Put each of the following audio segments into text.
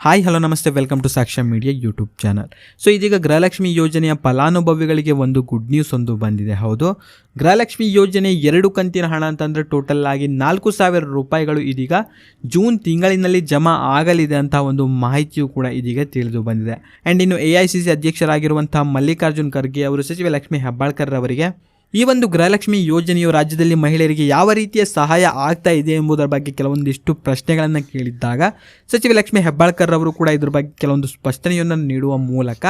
Hi hello ನಮಸ್ತೆ, welcome to ಸಾಕ್ಷ್ಯ media YouTube channel. So ಇದೀಗ ಗೃಹಲಕ್ಷ್ಮಿ ಯೋಜನೆಯ ಫಲಾನುಭವಿಗಳಿಗೆ ಒಂದು ಗುಡ್ ನ್ಯೂಸ್ ಒಂದು ಬಂದಿದೆ. ಹೌದು, ಗೃಹಲಕ್ಷ್ಮಿ ಯೋಜನೆ 2 ಕಂತಿನ ಹಣ ಅಂತಂದರೆ ಟೋಟಲ್ ಆಗಿ 4,000 ರೂಪಾಯಿಗಳು ಇದೀಗ ಜೂನ್ ತಿಂಗಳಿನಲ್ಲಿ ಜಮಾ ಆಗಲಿದೆ ಅಂತ ಒಂದು ಮಾಹಿತಿಯು ಕೂಡ ಇದೀಗ ತಿಳಿದು ಬಂದಿದೆ. ಆ್ಯಂಡ್ ಇನ್ನು AICC ಅಧ್ಯಕ್ಷರಾಗಿರುವಂತಹ ಮಲ್ಲಿಕಾರ್ಜುನ್ ಖರ್ಗೆ ಅವರು ಸಚಿವೆ ಲಕ್ಷ್ಮೀ ಹೆಬ್ಬಾಳ್ಕರ್ ಅವರಿಗೆ ಈ ಒಂದು ಗೃಹಲಕ್ಷ್ಮಿ ಯೋಜನೆಯು ರಾಜ್ಯದಲ್ಲಿ ಮಹಿಳೆಯರಿಗೆ ಯಾವ ರೀತಿಯ ಸಹಾಯ ಆಗ್ತಾ ಇದೆ ಎಂಬುದರ ಬಗ್ಗೆ ಕೆಲವೊಂದಿಷ್ಟು ಪ್ರಶ್ನೆಗಳನ್ನು ಕೇಳಿದ್ದಾಗ ಸಚಿವೆ ಲಕ್ಷ್ಮೀ ಹೆಬ್ಬಾಳ್ಕರ್ ಅವರು ಕೂಡ ಇದ್ರ ಬಗ್ಗೆ ಕೆಲವೊಂದು ಸ್ಪಷ್ಟನೆಯನ್ನು ನೀಡುವ ಮೂಲಕ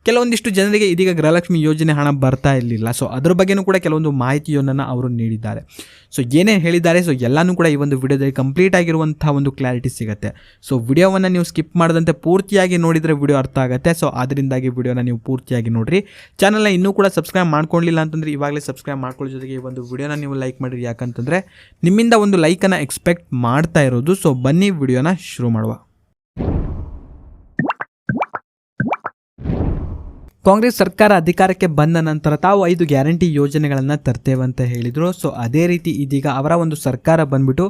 ಕೆಲವೊಂದಿಷ್ಟು ಜನರಿಗೆ ಇದೀಗ ಗೃಹಲಕ್ಷ್ಮಿ ಯೋಜನೆ ಹಣ ಬರ್ತಾ ಇರಲಿಲ್ಲ. ಸೊ ಅದ್ರ ಬಗ್ಗೆನೂ ಕೂಡ ಕೆಲವೊಂದು ಮಾಹಿತಿಯನ್ನು ಅವರು ನೀಡಿದ್ದಾರೆ. ಸೊ ಏನೇನು ಹೇಳಿದ್ದಾರೆ, ಸೊ ಎಲ್ಲನೂ ಕೂಡ ಈ ಒಂದು ವಿಡಿಯೋದಲ್ಲಿ ಕಂಪ್ಲೀಟ್ ಆಗಿರುವಂಥ ಒಂದು ಕ್ಲಾರಿಟಿ ಸಿಗುತ್ತೆ. ಸೊ ವಿಡಿಯೋವನ್ನು ನೀವು ಸ್ಕಿಪ್ ಮಾಡದಂತೆ ಪೂರ್ತಿಯಾಗಿ ನೋಡಿದರೆ ವಿಡಿಯೋ ಅರ್ಥ ಆಗುತ್ತೆ. ಸೊ ಅದರಿಂದಾಗಿ ವಿಡಿಯೋನ ನೀವು ಪೂರ್ತಿಯಾಗಿ ನೋಡಿರಿ. ಚಾನಲ್ನ ಇನ್ನೂ ಕೂಡ ಸಬ್ಸ್ಕ್ರೈಬ್ ಮಾಡ್ಕೊಳ್ಳಿಲ್ಲ ಅಂತಂದರೆ ಇವಾಗಲೇ ಸಬ್ಸ್ಕ್ರೈಬ್ ಮಾಡ್ಕೊಳ್ಳೋ ಜೊತೆಗೆ ಈ ಒಂದು ವಿಡಿಯೋನ ನೀವು ಲೈಕ್ ಮಾಡಿರಿ. ಯಾಕಂತಂದರೆ ನಿಮ್ಮಿಂದ ಒಂದು ಲೈಕನ್ನು ಎಕ್ಸ್ಪೆಕ್ಟ್ ಮಾಡ್ತಾ ಇರೋದು. ಸೊ ಬನ್ನಿ ವಿಡಿಯೋನ ಶುರು ಮಾಡುವ. ಕಾಂಗ್ರೆಸ್ ಸರ್ಕಾರ ಅಧಿಕಾರಕ್ಕೆ ಬಂದ ನಂತರ ತಾವು 5 ಗ್ಯಾರಂಟಿ ಯೋಜನೆಗಳನ್ನು ತರ್ತೇವೆ ಅಂತ ಹೇಳಿದರು. ಸೊ ಅದೇ ರೀತಿ ಇದೀಗ ಅವರ ಒಂದು ಸರ್ಕಾರ ಬಂದ್ಬಿಟ್ಟು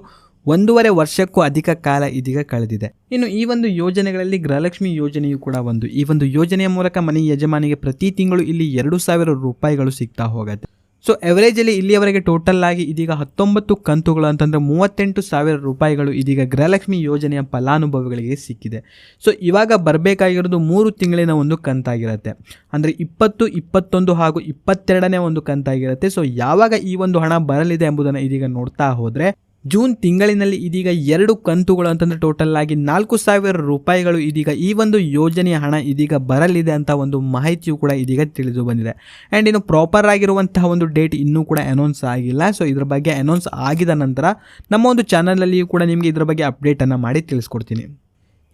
1.5 ವರ್ಷಕ್ಕೂ ಅಧಿಕ ಕಾಲ ಇದೀಗ ಕಳೆದಿದೆ. ಇನ್ನು ಈ ಒಂದು ಯೋಜನೆಗಳಲ್ಲಿ ಗೃಹಲಕ್ಷ್ಮಿ ಯೋಜನೆಯು ಕೂಡ ಒಂದು. ಈ ಒಂದು ಯೋಜನೆಯ ಮೂಲಕ ಮನೆ ಯಜಮಾನಿಗೆ ಪ್ರತಿ ತಿಂಗಳು ಇಲ್ಲಿ 2,000 ರೂಪಾಯಿಗಳು ಸಿಗ್ತಾ ಹೋಗುತ್ತೆ. ಸೊ ಎವರೇಜಲ್ಲಿ ಇಲ್ಲಿಯವರೆಗೆ ಟೋಟಲ್ ಆಗಿ ಇದೀಗ 19 ಕಂತುಗಳು ಅಂತಂದರೆ 38,000 ರೂಪಾಯಿಗಳು ಇದೀಗ ಗೃಹಲಕ್ಷ್ಮಿ ಯೋಜನೆಯ ಫಲಾನುಭವಿಗಳಿಗೆ ಸಿಕ್ಕಿದೆ. ಸೊ ಇವಾಗ ಬರಬೇಕಾಗಿರೋದು 3 ತಿಂಗಳಿನ ಒಂದು ಕಂತಾಗಿರುತ್ತೆ. ಅಂದರೆ 20, 21 ಹಾಗೂ 22ನೇ ಒಂದು ಕಂತಾಗಿರುತ್ತೆ. ಸೊ ಯಾವಾಗ ಈ ಒಂದು ಹಣ ಬರಲಿದೆ ಎಂಬುದನ್ನು ಇದೀಗ ನೋಡ್ತಾ ಹೋದರೆ ಜೂನ್ ತಿಂಗಳಿನಲ್ಲಿ ಇದೀಗ 2 ಕಂತುಗಳು ಅಂತಂದರೆ ಟೋಟಲ್ ಆಗಿ 4,000 ರೂಪಾಯಿಗಳು ಇದೀಗ ಈ ಒಂದು ಯೋಜನೆಯ ಹಣ ಇದೀಗ ಬರಲಿದೆ ಅಂತ ಒಂದು ಮಾಹಿತಿಯು ಕೂಡ ಇದೀಗ ತಿಳಿದು ಬಂದಿದೆ. ಆ್ಯಂಡ್ ಇನ್ನು ಪ್ರಾಪರ್ ಆಗಿರುವಂತಹ ಒಂದು ಡೇಟ್ ಇನ್ನೂ ಕೂಡ ಅನೌನ್ಸ್ ಆಗಿಲ್ಲ. ಸೊ ಇದ್ರ ಬಗ್ಗೆ ಅನೌನ್ಸ್ ಆಗಿದ ನಂತರ ನಮ್ಮ ಒಂದು ಚಾನಲಲ್ಲಿಯೂ ಕೂಡ ನಿಮಗೆ ಇದ್ರ ಬಗ್ಗೆ ಅಪ್ಡೇಟನ್ನು ಮಾಡಿ ತಿಳಿಸ್ಕೊಡ್ತೀನಿ.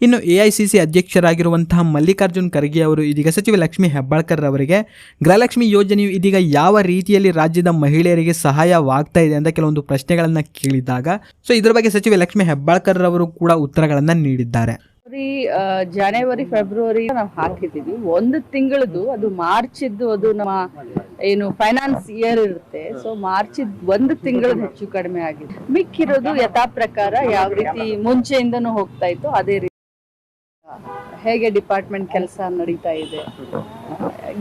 ಇನ್ನು AICC ಅಧ್ಯಕ್ಷರಾಗಿರುವಂತಹ ಮಲ್ಲಿಕಾರ್ಜುನ್ ಖರ್ಗೆ ಅವರು ಇದೀಗ ಸಚಿವೆ ಲಕ್ಷ್ಮೀ ಹೆಬ್ಬಾಳ್ಕರ್ ಅವರಿಗೆ ಗೃಹಲಕ್ಷ್ಮಿ ಯೋಜನೆಯು ಇದೀಗ ಯಾವ ರೀತಿಯಲ್ಲಿ ರಾಜ್ಯದ ಮಹಿಳೆಯರಿಗೆ ಸಹಾಯವಾಗ್ತಾ ಇದೆ ಅಂತ ಕೆಲವೊಂದು ಪ್ರಶ್ನೆಗಳನ್ನು ಕೇಳಿದಾಗ ಸೊ ಇದ್ರ ಬಗ್ಗೆ ಸಚಿವೆ ಲಕ್ಷ್ಮೀ ಹೆಬ್ಬಾಳ್ಕರ್ ಅವರು ಕೂಡ ಉತ್ತರಗಳನ್ನು ನೀಡಿದ್ದಾರೆ. ಜನವರಿ ಫೆಬ್ರವರಿ ನಾವು ಹಾಕಿದ್ದೀವಿ. 1 ತಿಂಗಳದು ಅದು ಮಾರ್ಚ್ ಇದ್ದು ಅದು ನಮ್ಮ ಏನು ಫೈನಾನ್ಸ್ ಇಯರ್ ಇರುತ್ತೆ. ಸೊ ಮಾರ್ಚ್ 1 ತಿಂಗಳದ್ದು ಹೆಚ್ಚು ಕಡಿಮೆ ಆಗಿದೆ. ಮಿಕ್ಕಿರೋದು ಯಥಾ ಪ್ರಕಾರ ಯಾವ ರೀತಿ ಮುಂಚೆಯಿಂದನೂ ಹೋಗ್ತಾ ಇತ್ತು ಅದೇ ರೀತಿ ಹೇಗೆ ಡಿಪಾರ್ಟ್ಮೆಂಟ್ ಕೆಲಸ ನಡೀತಾ ಇದೆ,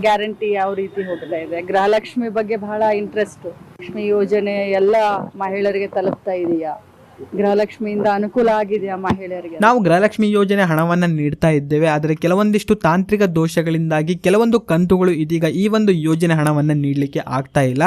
ಗ್ಯಾರಂಟಿ ಯಾವ ರೀತಿ ಹೋಗ್ತಾ ಇದೆ, ಗೃಹಲಕ್ಷ್ಮಿ ಬಗ್ಗೆ ಬಹಳ ಇಂಟ್ರೆಸ್ಟ್, ಲಕ್ಷ್ಮಿ ಯೋಜನೆ ಎಲ್ಲ ಮಹಿಳೆಯರಿಗೆ ತಲುಪ್ತಾ ಇದೆಯಾ, ಗೃಹಲಕ್ಷ್ಮಿಯಿಂದ ಅನುಕೂಲ ಆಗಿದೆಯಾ ಮಹಿಳೆಯರಿಗೆ. ನಾವು ಗೃಹಲಕ್ಷ್ಮಿ ಯೋಜನೆ ಹಣವನ್ನು ನೀಡ್ತಾ ಇದ್ದೇವೆ, ಆದರೆ ಕೆಲವೊಂದಿಷ್ಟು ತಾಂತ್ರಿಕ ದೋಷಗಳಿಂದಾಗಿ ಕೆಲವೊಂದು ಕಂತುಗಳು ಇದೀಗ ಈ ಒಂದು ಯೋಜನೆ ಹಣವನ್ನು ನೀಡಲಿಕ್ಕೆ ಆಗ್ತಾ ಇಲ್ಲ.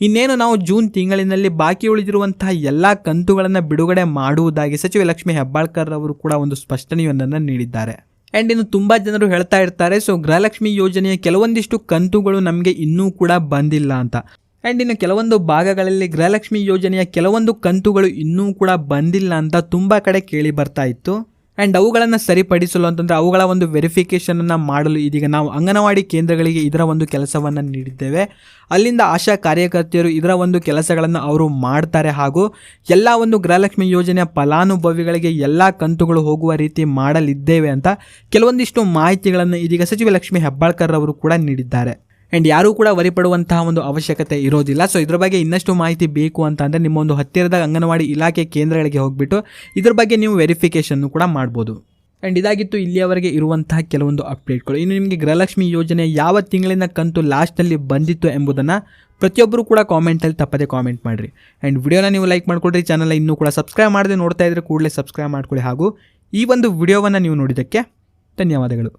ಇನ್ನೇನು ನಾವು ಜೂನ್ ತಿಂಗಳಿನಲ್ಲಿ ಬಾಕಿ ಉಳಿದಿರುವಂತಹ ಎಲ್ಲ ಕಂತುಗಳನ್ನು ಬಿಡುಗಡೆ ಮಾಡುವುದಾಗಿ ಸಚಿವೆ ಲಕ್ಷ್ಮೀ ಹೆಬ್ಬಾಳ್ಕರ್ ಅವರು ಕೂಡ ಒಂದು ಸ್ಪಷ್ಟನೆಯೊಂದನ್ನು ನೀಡಿದ್ದಾರೆ. ಆ್ಯಂಡ್ ಇನ್ನು ತುಂಬ ಜನರು ಹೇಳ್ತಾ ಇರ್ತಾರೆ, ಸೊ ಗೃಹಲಕ್ಷ್ಮಿ ಯೋಜನೆಯ ಕೆಲವೊಂದಿಷ್ಟು ಕಂತುಗಳು ನಮಗೆ ಇನ್ನೂ ಕೂಡ ಬಂದಿಲ್ಲ ಅಂತ. ಆ್ಯಂಡ್ ಇನ್ನು ಕೆಲವೊಂದು ಭಾಗಗಳಲ್ಲಿ ಗೃಹಲಕ್ಷ್ಮಿ ಯೋಜನೆಯ ಕೆಲವೊಂದು ಕಂತುಗಳು ಇನ್ನೂ ಕೂಡ ಬಂದಿಲ್ಲ ಅಂತ ತುಂಬ ಕಡೆ ಕೇಳಿ ಬರ್ತಾ ಇತ್ತು. ಆ್ಯಂಡ್ ಅವುಗಳನ್ನು ಸರಿಪಡಿಸಲು ಅಂತಂದರೆ ಅವುಗಳ ಒಂದು ವೆರಿಫಿಕೇಷನನ್ನು ಮಾಡಲು ಇದೀಗ ನಾವು ಅಂಗನವಾಡಿ ಕೇಂದ್ರಗಳಿಗೆ ಇದರ ಒಂದು ಕೆಲಸವನ್ನು ನೀಡಿದ್ದೇವೆ. ಅಲ್ಲಿಂದ ಆಶಾ ಕಾರ್ಯಕರ್ತೆಯರು ಇದರ ಒಂದು ಕೆಲಸಗಳನ್ನು ಅವರು ಮಾಡ್ತಾರೆ. ಹಾಗೂ ಎಲ್ಲ ಒಂದು ಗೃಹಲಕ್ಷ್ಮಿ ಯೋಜನೆಯ ಫಲಾನುಭವಿಗಳಿಗೆ ಎಲ್ಲ ಕಂತುಗಳು ಹೋಗುವ ರೀತಿ ಮಾಡಲಿದ್ದೇವೆ ಅಂತ ಕೆಲವೊಂದಿಷ್ಟು ಮಾಹಿತಿಗಳನ್ನು ಇದೀಗ ಸಚಿವೆ ಲಕ್ಷ್ಮೀ ಹೆಬ್ಬಾಳ್ಕರ್ ಅವರು ಕೂಡ ನೀಡಿದ್ದಾರೆ. ಆ್ಯಂಡ್ ಯಾರೂ ಕೂಡ ವರಿಪಡುವಂತಹ ಒಂದು ಅವಶ್ಯಕತೆ ಇರೋದಿಲ್ಲ. ಸೊ ಇದ್ರ ಬಗ್ಗೆ ಇನ್ನಷ್ಟು ಮಾಹಿತಿ ಬೇಕು ಅಂತ ಅಂದರೆ ನಿಮ್ಮ ಒಂದು ಹತ್ತಿರದ ಅಂಗನವಾಡಿ ಇಲಾಖೆ ಕೇಂದ್ರಗಳಿಗೆ ಹೋಗಿಬಿಟ್ಟು ಇದ್ರ ಬಗ್ಗೆ ನೀವು ವೆರಿಫಿಕೇಷನ್ನು ಕೂಡ ಮಾಡ್ಬೋದು. ಆ್ಯಂಡ್ ಇದಾಗಿತ್ತು ಇಲ್ಲಿಯವರೆಗೆ ಇರುವಂತಹ ಕೆಲವೊಂದು ಅಪ್ಡೇಟ್ಗಳು. ಇನ್ನು ನಿಮಗೆ ಗೃಹಲಕ್ಷ್ಮಿ ಯೋಜನೆ ಯಾವ ತಿಂಗಳಿನ ಕಂತು ಲಾಸ್ಟ್ನಲ್ಲಿ ಬಂದಿತ್ತು ಎಂಬುದನ್ನು ಪ್ರತಿಯೊಬ್ಬರು ಕೂಡ ಕಾಮೆಂಟಲ್ಲಿ ತಪ್ಪದೆ ಕಾಮೆಂಟ್ ಮಾಡಿರಿ. ಆ್ಯಂಡ್ ವಿಡಿಯೋನ ನೀವು ಲೈಕ್ ಮಾಡ್ಕೊಳ್ರಿ. ಚಾನಲ್ನ ಇನ್ನೂ ಕೂಡ ಸಬ್ಸ್ಕ್ರೈಬ್ ಮಾಡದೆ ನೋಡ್ತಾ ಇದ್ದರೆ ಕೂಡಲೇ ಸಬ್ಸ್ಕ್ರೈಬ್ ಮಾಡ್ಕೊಳ್ಳಿ. ಹಾಗೂ ಈ ಒಂದು ವಿಡಿಯೋವನ್ನು ನೀವು ನೋಡಿದ್ದಕ್ಕೆ ಧನ್ಯವಾದಗಳು.